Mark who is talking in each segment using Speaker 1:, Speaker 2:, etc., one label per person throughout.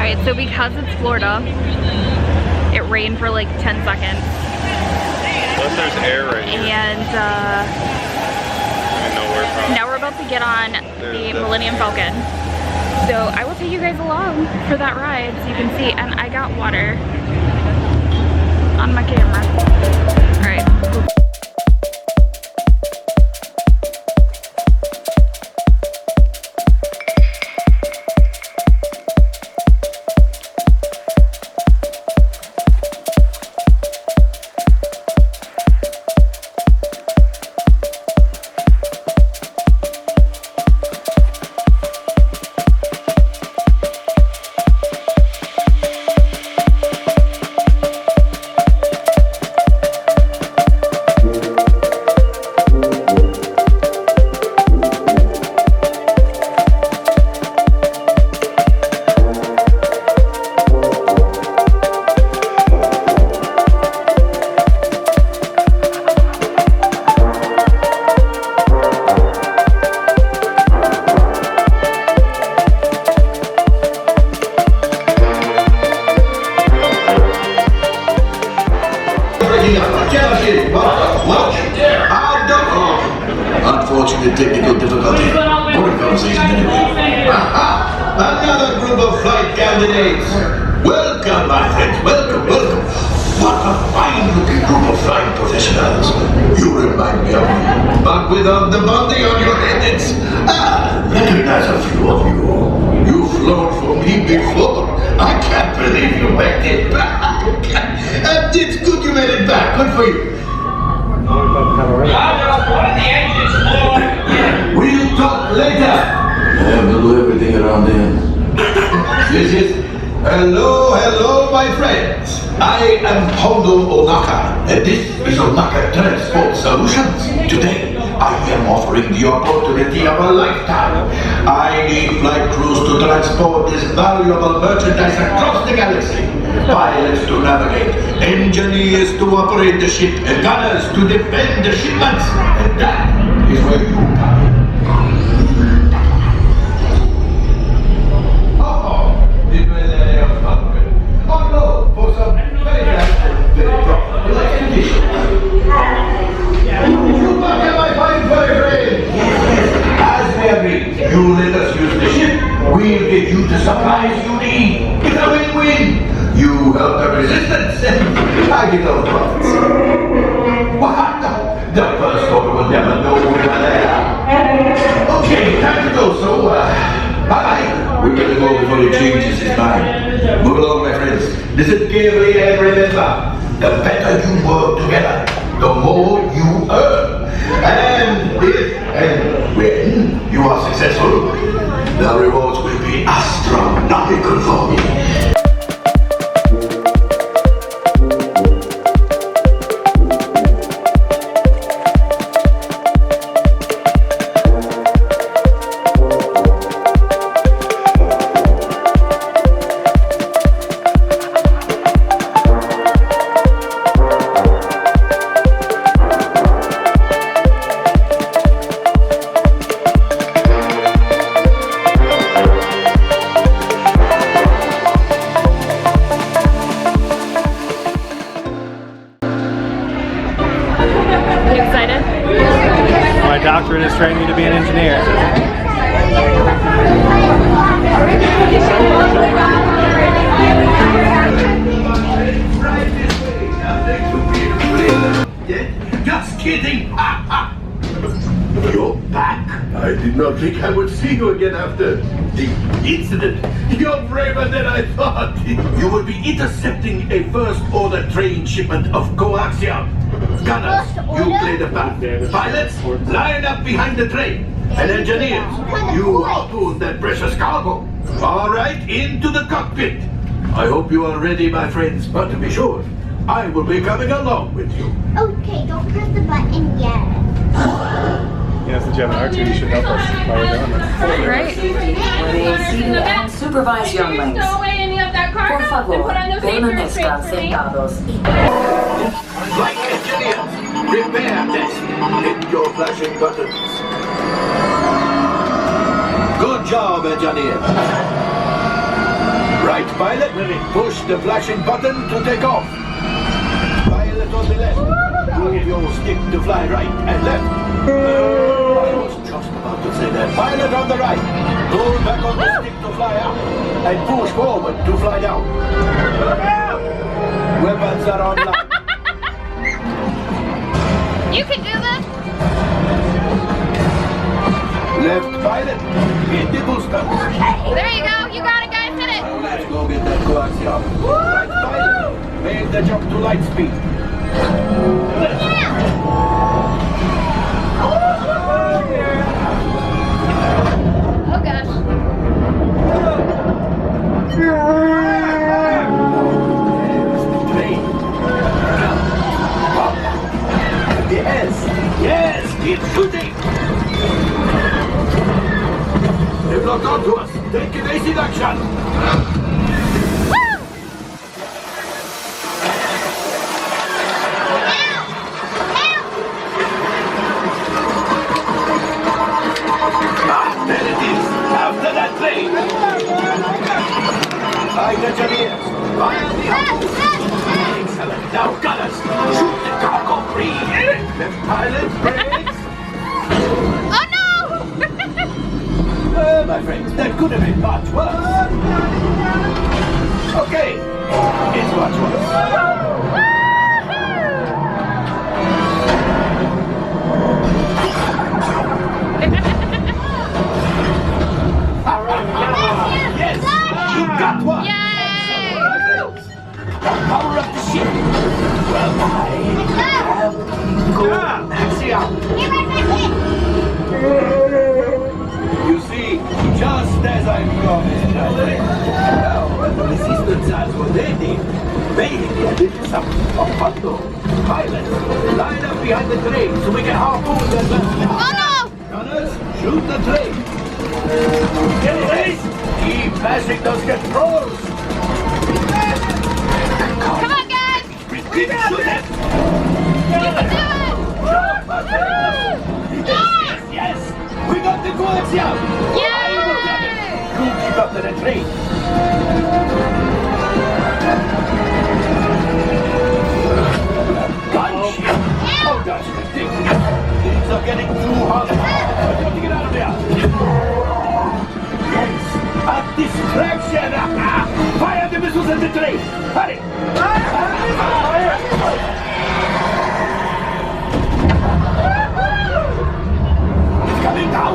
Speaker 1: Alright, so because it's Florida, it rained for like 10 seconds.
Speaker 2: Unless there's air right here.
Speaker 1: And now we're about to get on the Millinium Falcon. So I will take you guys along for that ride so you can see. And I got water on my camera. Alright.
Speaker 3: Unfortunate technical difficulty. Boring conversation anyway. Aha! Another group of flight candidates. Welcome, my friends. Welcome, welcome. What a fine-looking group of flying professionals. You remind me of me, but without the bunny on your heads. Recognize a few of you. You've flown for me before. I can't believe you made it back. And it's good you made it back. Good for you. We'll talk later. We'll do everything around here. Yes. Hello, hello, my friends. I am Hondo Onaka, and this is Onaka Transport Solutions. Today, I am offering the opportunity of a lifetime. I need flight crews to transport this valuable merchandise across the galaxy. Pilots to navigate, engineers to operate the ship, and gunners to defend the shipments. And that is where you come in. On road for some very nice, very profitable expedition. You back at my fine friend. As we agreed, you let us use the ship, we'll get you the supplies you need. It's a win-win. You help the resistance, and I get all the profits. What? The first order will never know we were there. Okay, time to go, so, bye-bye. We better go before he changes his mind. Move along, my friends. Listen carefully and remember, the better you work together, the more you earn. And if and when you are successful, the rewards will be astronomical for me.
Speaker 2: My doctorate has trained me to be an engineer.
Speaker 3: Just kidding! You're back. I did not think I would see you again after the incident. You're braver than I thought. You will be intercepting a first-order train shipment of coaxium. Gunners, you play the part. Pilots, line up behind the train. And engineers, you harpoon that precious cargo. All right, into the cockpit. I hope you are ready, my friends, but to be sure, I will be coming along with you.
Speaker 4: Okay, don't press the button yet.
Speaker 2: Yeah, since you have an R2, you should help us while we're doing this.
Speaker 1: Right.
Speaker 5: And supervise younglings. Por favor, permanezcan sentados.
Speaker 3: Like engineers, repair test. Hit your flashing buttons. Good job, engineers. Right pilot, push the flashing button to take off. Pilot on the left. Move your stick to fly right and left. I was just about to say that. Pilot on the right. Hold back on the stick to fly out. And push forward to fly down. Weapons are online.
Speaker 1: You can do this.
Speaker 3: Left pilot. Hit the booster.
Speaker 1: There you go. You got it, guys. Hit it.
Speaker 3: Let's go get that coaxium. Right pilot. Make the jump to light speed.
Speaker 1: Oh gosh.
Speaker 3: Train. Yes, yes, it's shooting. They've locked onto us. Take evasive action. There it is! After that train! Flight engineers! Fire the hose! Excellent! Now gunners! Shoot the cargo free! Left pilot, brakes!
Speaker 1: Oh no!
Speaker 3: Well, my friends, that could have been much worse. Okay, it's much worse. Yes, you got one.
Speaker 1: Yay!
Speaker 3: Power up the ship. Well, I have go axiom. You see, just as I promised, now when the resistance has what they need, maybe a little something of Pando. Pilots, line up behind the train so we can harpoon them.
Speaker 1: Oh no!
Speaker 3: Gunners, shoot the train. Keep passing those controls.
Speaker 1: Come on, guys!
Speaker 3: Keep shooting.
Speaker 1: You can do it!
Speaker 3: Yes, we got the coaxium.
Speaker 1: Yay!
Speaker 3: You keep up to the train. Gunship. Oh, that's ridiculous. Things are getting too hot. I got to get out of there. Yes, a distraction. Fire the missiles at the train. Hurry. It's coming down.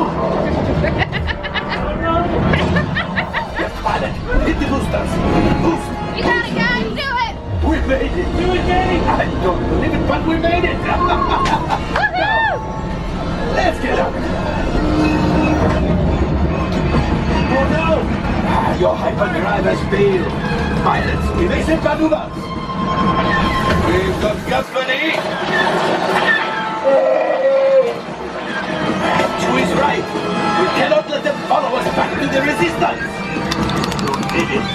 Speaker 3: Yes, pilot. Hit the boosters. Boost.
Speaker 1: You got it, guys! Do it!
Speaker 3: We made it. Do it, Danny. I don't believe it, but we made it.
Speaker 1: Woohoo!
Speaker 3: Let's get up. Oh no! Your hyperdrive has failed. Pilots, evasive maneuvers. We've got company. Chewie is right. We cannot let them follow us back to the resistance. Don't need it.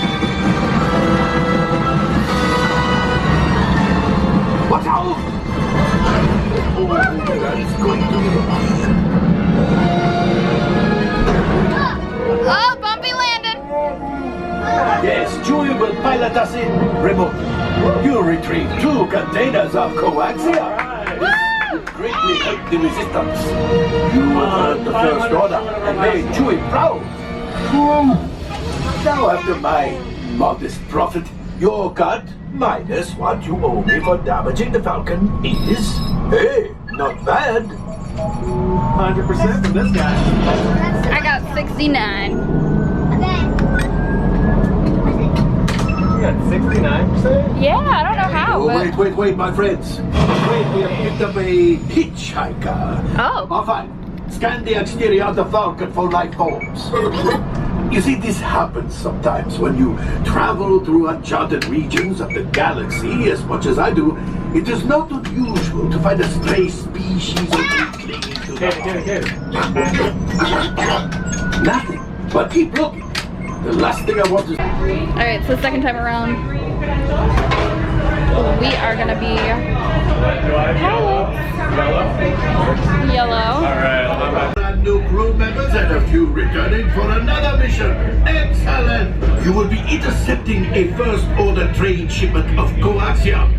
Speaker 3: Watch out! That's going to be
Speaker 1: Oh, bumpy landing!
Speaker 3: Yes, Chewie will pilot us in remote. You'll retrieve 2 containers of coaxium. Greatly help the resistance. You earned the first order and made Chewie proud. Now, after my modest profit, your cut minus what you owe me for damaging the Falcon is, hey, not bad.
Speaker 2: 100% from this guy.
Speaker 1: I got 69.
Speaker 2: You got 69%?
Speaker 1: Yeah, I don't know how,
Speaker 3: Oh,
Speaker 1: but...
Speaker 3: wait, my friends. Wait, we have picked up a hitchhiker.
Speaker 1: Oh.
Speaker 3: Oh, fine. Scan the exterior of the Falcon for life forms. You see, this happens sometimes when you travel through uncharted regions of the galaxy as much as I do. It is not unusual to find a stray species of clinging to the Nothing, but keep looking. The last thing I want is...
Speaker 1: Alright, so second time around, we are gonna be pilots. Yellow.
Speaker 2: Alright,
Speaker 3: some new crew members and a few returning for another mission. Excellent! You will be intercepting a first-order train shipment of coaxium.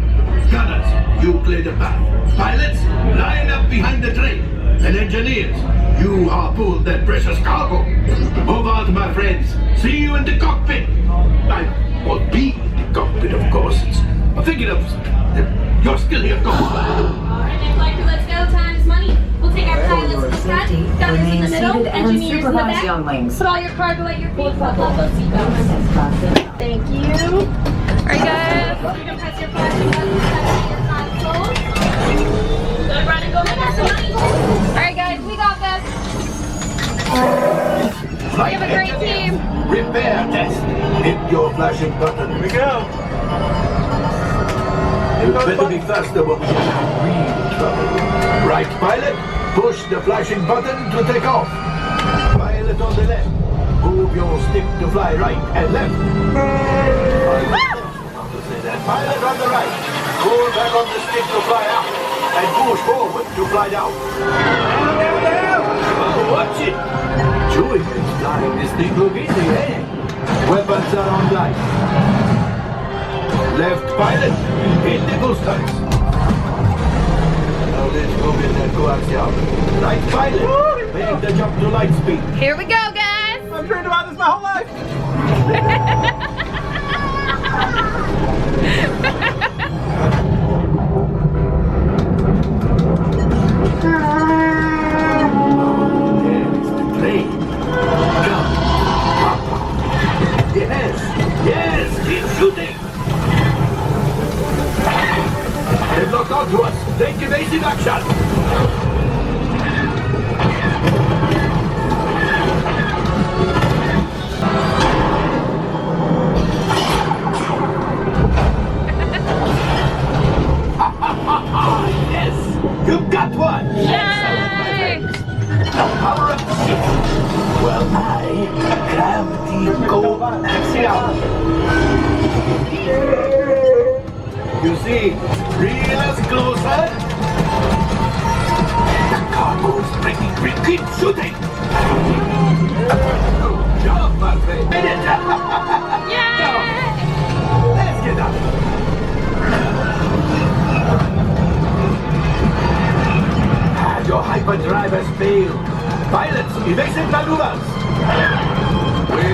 Speaker 3: Gunners, you clear the path. Pilots, line up behind the train. And engineers, you harpoon that precious cargo. Move out, my friends. See you in the cockpit. I will be in the cockpit, of course. I'm thinking of... You're still here, go.
Speaker 6: Alright, Flighter, let's go. Time is money. We'll take our pilots to the front, gunners in the middle, engineers in the back.
Speaker 5: younglings.
Speaker 6: Put all your cargo at your feet. Buckle up those seatbelts. Thank you.
Speaker 1: Alright guys.
Speaker 6: You can press your flashing buttons to your console. Good run and go make us some money.
Speaker 1: Alright guys, we got this. We have a great team.
Speaker 3: Repair test. Hit your flashing button.
Speaker 2: Here we go.
Speaker 3: You better be faster when we get in real trouble. Right, pilot, push the flashing button to take off. Pilot on the left, move your stick to fly right and left. Pilot on the right, pull back on the stick to fly up and push forward to fly down. Down. Oh, watch it. Chewie is flying this thing look easy, eh? Weapons are on line. Left pilot, hit the boost lights. Now let's go get that coaxium. Right pilot, make the jump to light speed.
Speaker 1: Here we go guys.
Speaker 2: I've dreamed about this my whole life.
Speaker 3: There's the train. Come. Yes, keep shooting. They've locked onto us. Take evasive action. Yes, you got one.
Speaker 1: Yay!
Speaker 3: Now power up the ship. Well, I grab the coaxium. You see, reel us closer. The cargo's bringing. Keep shooting. Good job, my friend. Made it.
Speaker 1: Yay!
Speaker 3: Let's get up. Your hyperdrive has failed. Pilots, evasive maneuvers.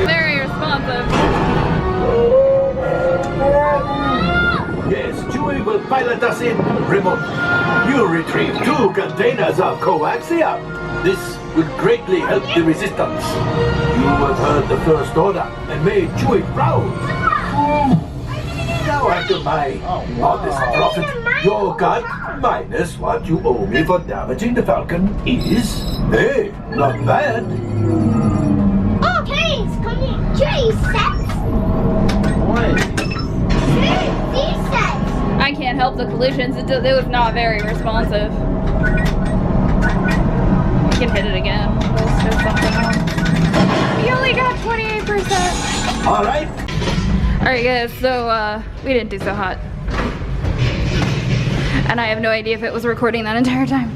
Speaker 1: Very responsive.
Speaker 3: Yes, Chewie will pilot us in remote. You retrieve 2 containers of coaxium. This will greatly help the resistance. You have heard the First Order and made Chewie proud. Now after my modest profit, your cut minus what you owe me for damaging the Falcon is, hey, not bad.
Speaker 4: Oh, Trace, come here. Trace, sets. These sets.
Speaker 1: I can't help the collisions. It was not very responsive. We can hit it again. Let's do something else. We only got 28%.
Speaker 3: All right.
Speaker 1: Alright guys, so we didn't do so hot. And I have no idea if it was recording that entire time.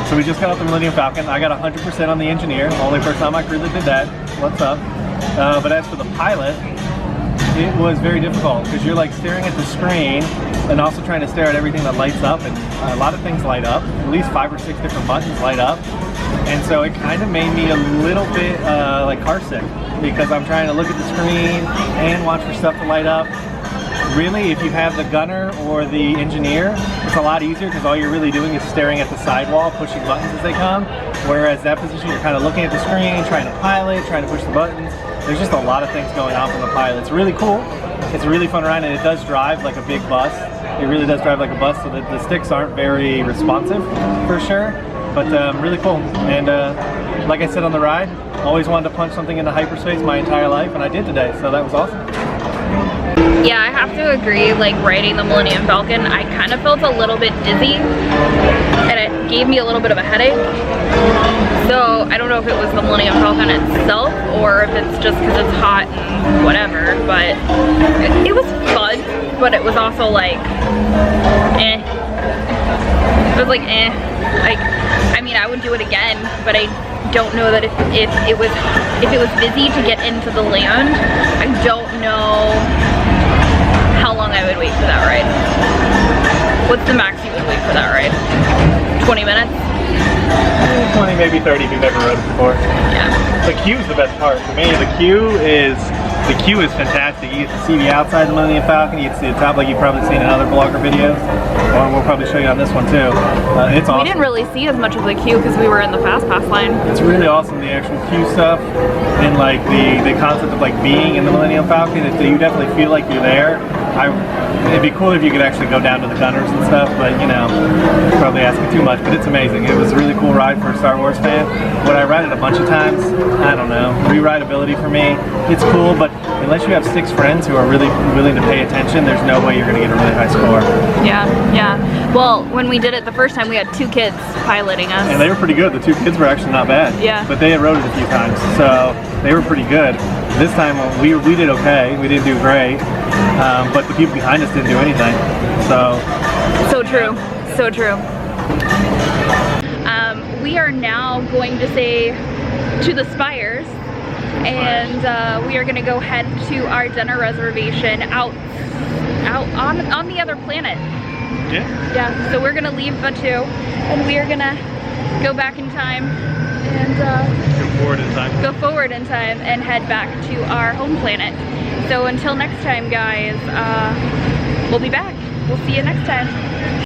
Speaker 2: So we just got off the Millinium Falcon. I got 100% on the engineer. Only person on my crew that did that. What's up? But as for the pilot, it was very difficult because you're like staring at the screen and also trying to stare at everything that lights up, and a lot of things light up. At least 5 or 6 different buttons light up. And so it kind of made me a little bit like car sick because I'm trying to look at the screen and watch for stuff to light up. Really, if you have the gunner or the engineer, it's a lot easier because all you're really doing is staring at the sidewall, pushing buttons as they come. Whereas that position, you're kind of looking at the screen, trying to pilot, trying to push the buttons. There's just a lot of things going on from the pilot. It's really cool. It's a really fun ride, and it does drive like a big bus. It really does drive like a bus, so that the sticks aren't very responsive for sure. But really cool. And like I said on the ride, always wanted to punch something into hyperspace my entire life, and I did today, so that was awesome.
Speaker 1: Yeah, I have to agree, like riding the Millinium Falcon, I kind of felt a little bit dizzy and it gave me a little bit of a headache. So I don't know if it was the Millinium Falcon itself or if it's just because it's hot and whatever, but it was fun. but it was also like, eh. It was like, eh. Like, I mean, I would do it again, but I don't know that if it was busy to get into the land, I don't know how long I would wait for that ride. What's the max you would wait for that ride? 20 minutes?
Speaker 2: 20, maybe 30 if you've never rode it before.
Speaker 1: Yeah.
Speaker 2: The queue is the best part for me. The queue is fantastic. You get to see the outside of the Millinium Falcon. You get to see the top, like you've probably seen in other vlogger videos, or we'll probably show you on this one too. It's awesome.
Speaker 1: We didn't really see as much of the queue because we were in the fast pass line.
Speaker 2: It's really awesome, the actual queue stuff, and like the concept of like being in the Millinium Falcon. You definitely feel like you're there. It'd be cool if you could actually go down to the gunners and stuff, but you know, probably asking too much, but it's amazing. It was a really cool ride for a Star Wars fan. Would I ride it a bunch of times? I don't know. Re-rideability for me, it's cool, but unless you have 6 friends who are really willing to pay attention, there's no way you're going to get a really high score.
Speaker 1: Yeah, yeah. Well, when we did it the first time, we had 2 kids piloting us.
Speaker 2: And they were pretty good. The 2 kids were actually not bad.
Speaker 1: Yeah. But
Speaker 2: they had rode it a few times, so they were pretty good. This time we did okay. We didn't do great, but the people behind us didn't do anything. So
Speaker 1: true. So true. We are now going to say to the Spires, and we are going to go head to our dinner reservation out on the other planet.
Speaker 2: yeah.
Speaker 1: Yeah. So we're going to leave Batu, and we are going to go back in time and go forward in time and head back to our home planet. So until next time, guys, we'll be back. We'll see you next time.